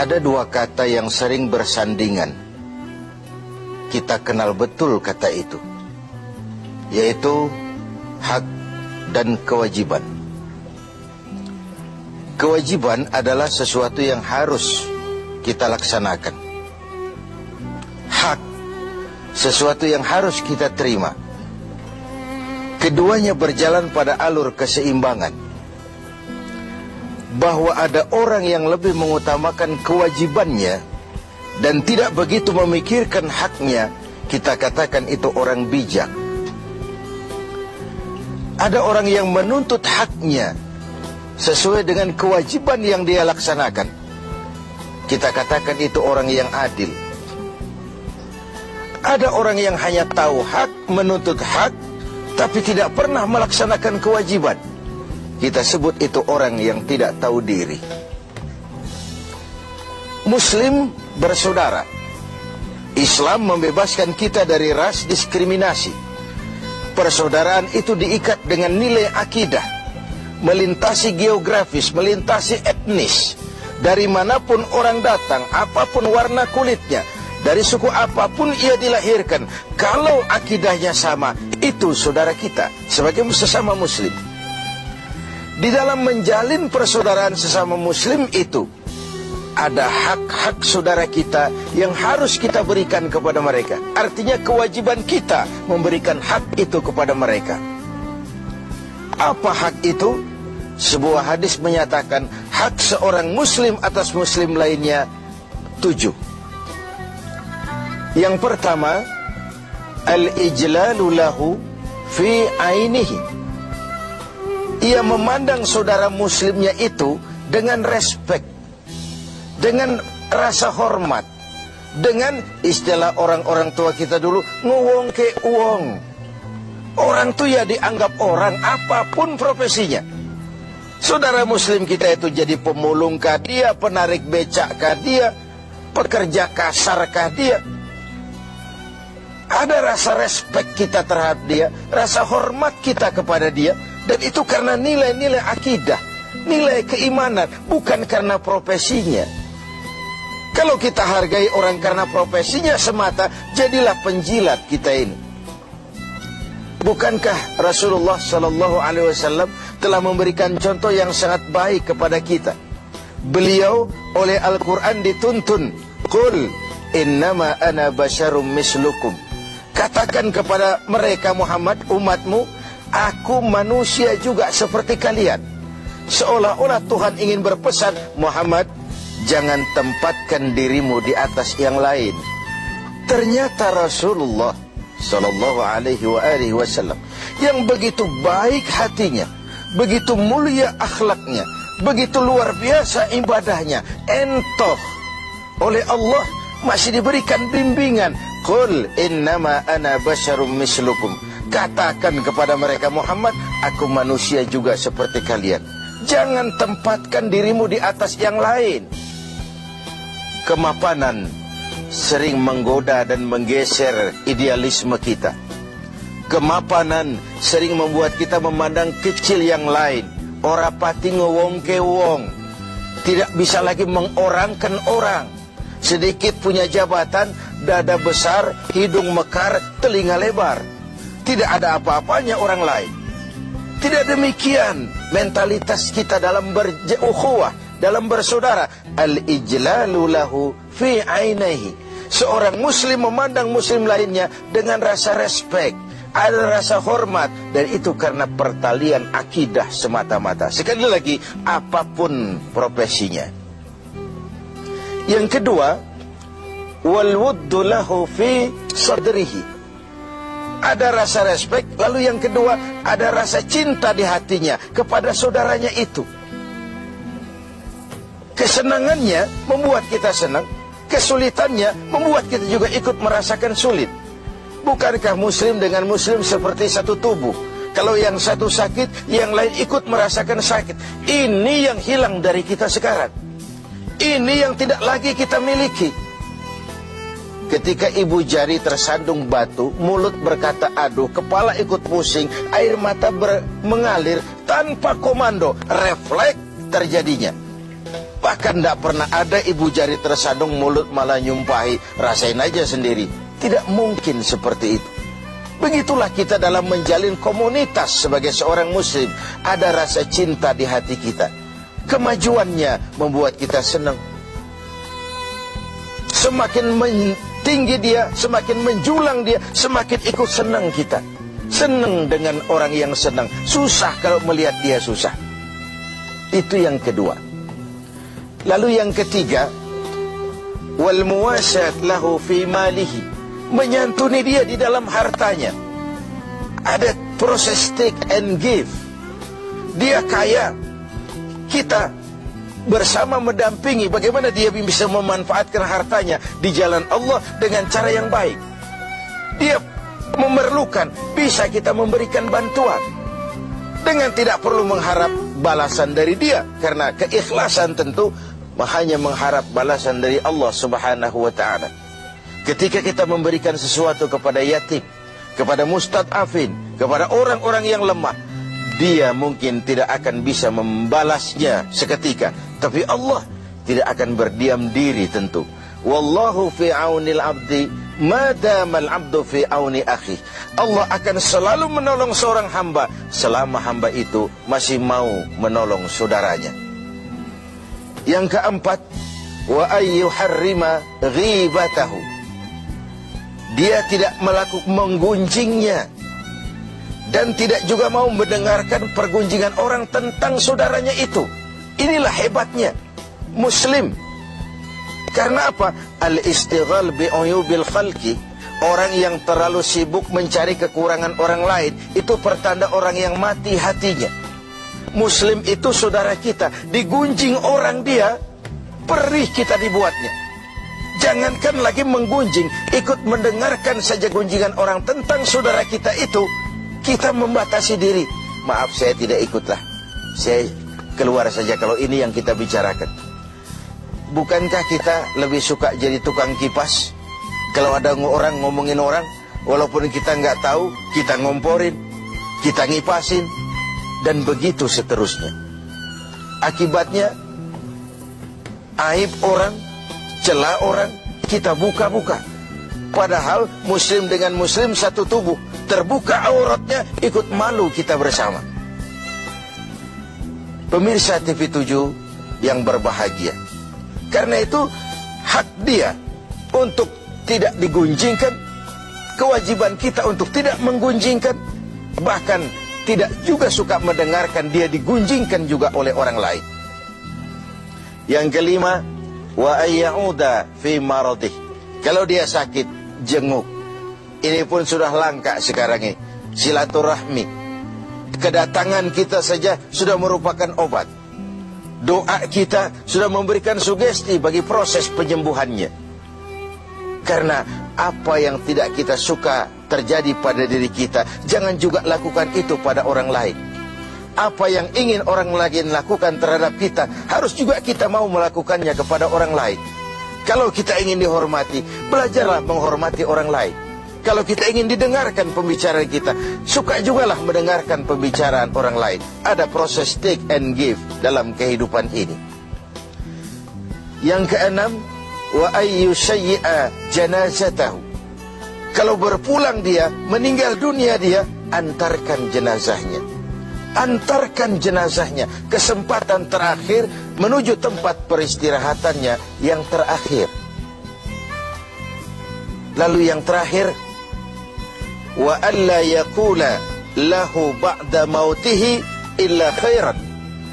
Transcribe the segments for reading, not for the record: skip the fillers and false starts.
Ada dua kata yang sering bersandingan. Kita kenal betul kata itu, yaitu hak dan kewajiban. Kewajiban adalah sesuatu yang harus kita laksanakan. Hak, sesuatu yang harus kita terima. Keduanya berjalan pada alur keseimbangan. Bahwa ada orang yang lebih mengutamakan kewajibannya dan tidak begitu memikirkan haknya, kita katakan itu orang bijak. Ada orang yang menuntut haknya sesuai dengan kewajiban yang dia laksanakan, kita katakan itu orang yang adil. Ada orang yang hanya tahu hak, menuntut hak, tapi tidak pernah melaksanakan kewajiban, kita sebut itu orang yang tidak tahu diri. Muslim bersaudara. Islam membebaskan kita dari ras diskriminasi. Persaudaraan itu diikat dengan nilai akidah, melintasi geografis, melintasi etnis. Dari manapun orang datang, apapun warna kulitnya, dari suku apapun ia dilahirkan, kalau akidahnya sama, itu saudara kita sebagai sesama muslim. Di dalam menjalin persaudaraan sesama muslim itu, ada hak-hak saudara kita yang harus kita berikan kepada mereka. Artinya kewajiban kita memberikan hak itu kepada mereka. Apa hak itu? Sebuah hadis menyatakan hak seorang muslim atas muslim lainnya 7. Yang pertama, al-ijlalu lahu fi ainihi. Ia memandang saudara muslimnya itu dengan respek, dengan rasa hormat, dengan istilah orang-orang tua kita dulu, nguwong ke uwong. Orang tuh ya dianggap orang apapun profesinya. Saudara muslim kita itu jadi pemulung kah dia, penarik becak kah dia, pekerja kasar kah dia. Ada rasa respek kita terhadap dia, rasa hormat kita kepada dia. Dan itu karena nilai-nilai akidah, nilai keimanan, bukan karena profesinya. Kalau kita hargai orang karena profesinya semata, jadilah penjilat kita ini. Bukankah Rasulullah SAW telah memberikan contoh yang sangat baik kepada kita? Beliau oleh Al-Quran dituntun, Qul innama ana basyarum mislukum. Katakan kepada mereka Muhammad, umatmu, aku manusia juga seperti kalian. Seolah-olah Tuhan ingin berpesan, Muhammad, jangan tempatkan dirimu di atas yang lain. Ternyata Rasulullah Sallallahu Alaihi Wasallam yang begitu baik hatinya, begitu mulia akhlaknya, begitu luar biasa ibadahnya, entoh oleh Allah masih diberikan bimbingan. Qul innama ana basyarum mislukum. Katakan kepada mereka Muhammad, aku manusia juga seperti kalian. Jangan tempatkan dirimu di atas yang lain. Kemapanan sering menggoda dan menggeser idealisme kita. Kemapanan sering membuat kita memandang kecil yang lain. Ora pati ngewong ke wong. Tidak bisa lagi mengorangkan orang. Sedikit punya jabatan, dada besar, hidung mekar, telinga lebar. Tidak ada apa-apanya orang lain. Tidak demikian mentalitas kita dalam berukhuwah, dalam bersaudara. Al-ijlalu lahu fi ainihi. Seorang muslim memandang muslim lainnya dengan rasa respek, ada rasa hormat, dan itu karena pertalian akidah semata-mata. Sekali lagi, apapun profesinya. Yang kedua, wal wuddu lahu fi sadrihi. Ada rasa respek, lalu yang kedua, ada rasa cinta di hatinya kepada saudaranya itu. Kesenangannya membuat kita senang, kesulitannya membuat kita juga ikut merasakan sulit. Bukankah muslim dengan muslim seperti satu tubuh? Kalau yang satu sakit, yang lain ikut merasakan sakit. Ini yang hilang dari kita sekarang. Ini yang tidak lagi kita miliki. Ketika ibu jari tersandung batu, mulut berkata aduh, kepala ikut pusing, air mata mengalir tanpa komando, refleks terjadinya. Bahkan tidak pernah ada ibu jari tersadung, mulut malah nyumpahi, rasain aja sendiri. Tidak mungkin seperti itu. Begitulah kita dalam menjalin komunitas sebagai seorang muslim. Ada rasa cinta di hati kita. Kemajuannya membuat kita senang. Semakin tinggi dia, semakin menjulang dia, semakin ikut senang kita. Senang dengan orang yang senang. Susah kalau melihat dia susah. Itu yang kedua. Lalu yang ketiga, wal muwasat lahu fi malihi, menyantuni dia di dalam hartanya. Ada proses take and give. Dia kaya, kita bersama mendampingi bagaimana dia bisa memanfaatkan hartanya di jalan Allah dengan cara yang baik. Dia memerlukan, bisa kita memberikan bantuan dengan tidak perlu mengharap balasan dari dia, karena keikhlasan tentu hanya mengharap balasan dari Allah Subhanahu wa ta'ala. Ketika kita memberikan sesuatu kepada yatim, kepada mustad'afin, kepada orang-orang yang lemah, dia mungkin tidak akan bisa membalasnya seketika, tapi Allah tidak akan berdiam diri tentu. Wallahu fi aunil abdi madamal abdu fi auni akhi. Allah akan selalu menolong seorang hamba selama hamba itu masih mau menolong saudaranya. Yang keempat, wa ayyuharrima ghibatahu. Dia tidak melakukan menggunjingnya dan tidak juga mau mendengarkan pergunjingan orang tentang saudaranya itu. Inilah hebatnya muslim. Karena apa? Al-istighal bi'uyubil khalqi. Orang yang terlalu sibuk mencari kekurangan orang lain, itu pertanda orang yang mati hatinya. Muslim itu saudara kita, digunjing orang dia, perih kita dibuatnya. Jangankan lagi menggunjing, ikut mendengarkan saja gunjingan orang tentang saudara kita itu, kita membatasi diri. Maaf, saya tidak ikutlah, saya keluar saja kalau ini yang kita bicarakan. Bukankah kita lebih suka jadi tukang kipas? Kalau ada orang ngomongin orang, walaupun kita nggak tahu, kita ngomporin, kita ngipasin, dan begitu seterusnya. Akibatnya, aib orang, celah orang, kita buka-buka. Padahal muslim dengan muslim satu tubuh, terbuka auratnya, ikut malu kita bersama. Pemirsa TV 7 yang berbahagia, karena itu hak dia untuk tidak digunjingkan, kewajiban kita untuk tidak menggunjingkan, bahkan tidak juga suka mendengarkan dia digunjingkan juga oleh orang lain. Yang kelima, wa ayyauda fi maradih. Kalau dia sakit, jenguk. Ini pun sudah langka sekarang ini. Silaturahmi. Kedatangan kita saja sudah merupakan obat. Doa kita sudah memberikan sugesti bagi proses penyembuhannya. Karena apa yang tidak kita suka terjadi pada diri kita, jangan juga lakukan itu pada orang lain. Apa yang ingin orang lain lakukan terhadap kita, harus juga kita mau melakukannya kepada orang lain. Kalau kita ingin dihormati, belajarlah menghormati orang lain. Kalau kita ingin didengarkan pembicaraan kita, suka jugalah mendengarkan pembicaraan orang lain. Ada proses take and give dalam kehidupan ini. Yang keenam, wa ayyushayyi'a janazatahu. Kalau berpulang dia, meninggal dunia dia, antarkan jenazahnya. Antarkan jenazahnya, kesempatan terakhir menuju tempat peristirahatannya yang terakhir. Lalu yang terakhir, wa alla yaqula lahu ba'da mautihi illa khairan.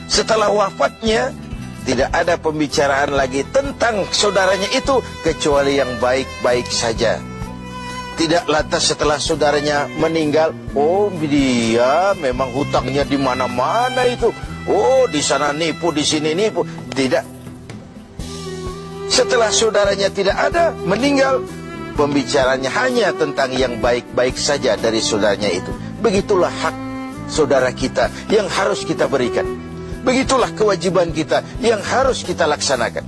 Setelah wafatnya tidak ada pembicaraan lagi tentang saudaranya itu kecuali yang baik-baik saja. Tidak lantas setelah saudaranya meninggal, oh dia memang hutangnya di mana-mana itu. Oh di sana nipu, di sini nipu. Tidak. Setelah saudaranya tidak ada, meninggal, pembicaranya hanya tentang yang baik-baik saja dari saudaranya itu. Begitulah hak saudara kita yang harus kita berikan. Begitulah kewajiban kita yang harus kita laksanakan.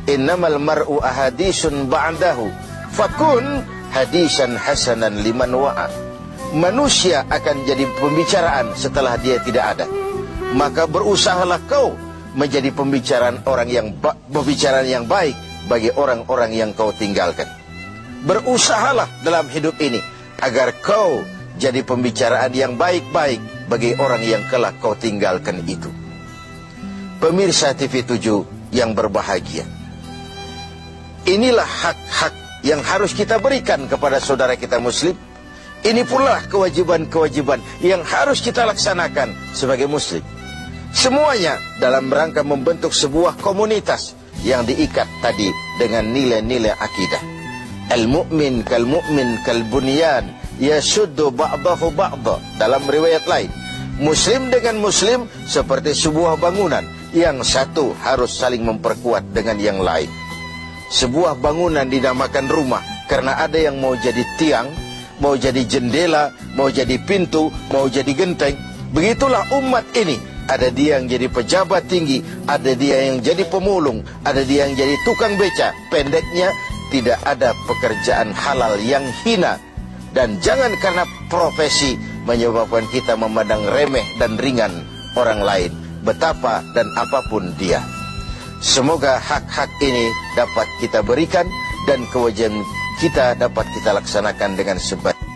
Innamal mar'u ahadisun ba'dahu fakun hadisan hasanan liman wa'a. Manusia akan jadi pembicaraan setelah dia tidak ada. Maka berusahalah kau menjadi pembicaraan yang baik bagi orang-orang yang kau tinggalkan. Berusahalah dalam hidup ini agar kau jadi pembicaraan yang baik-baik bagi orang yang telah kau tinggalkan itu. Pemirsa TV 7 yang berbahagia, inilah hak-hak yang harus kita berikan kepada saudara kita muslim. Ini pula kewajiban-kewajiban yang harus kita laksanakan sebagai muslim. Semuanya dalam rangka membentuk sebuah komunitas yang diikat tadi dengan nilai-nilai akidah. Al-mu'min kal-mu'min kal-bunyan yasuddu ba'dahu ba'da. Dalam riwayat lain, muslim dengan muslim seperti sebuah bangunan, yang satu harus saling memperkuat dengan yang lain. Sebuah bangunan dinamakan rumah karena ada yang mau jadi tiang, mau jadi jendela, mau jadi pintu, mau jadi genteng. Begitulah umat ini. Ada dia yang jadi pejabat tinggi, ada dia yang jadi pemulung, ada dia yang jadi tukang beca. Pendeknya, tidak ada pekerjaan halal yang hina. Dan jangan karena profesi menyebabkan kita memandang remeh dan ringan orang lain, betapa dan apapun dia. Semoga hak-hak ini dapat kita berikan dan kewajiban kita dapat kita laksanakan dengan sebaik.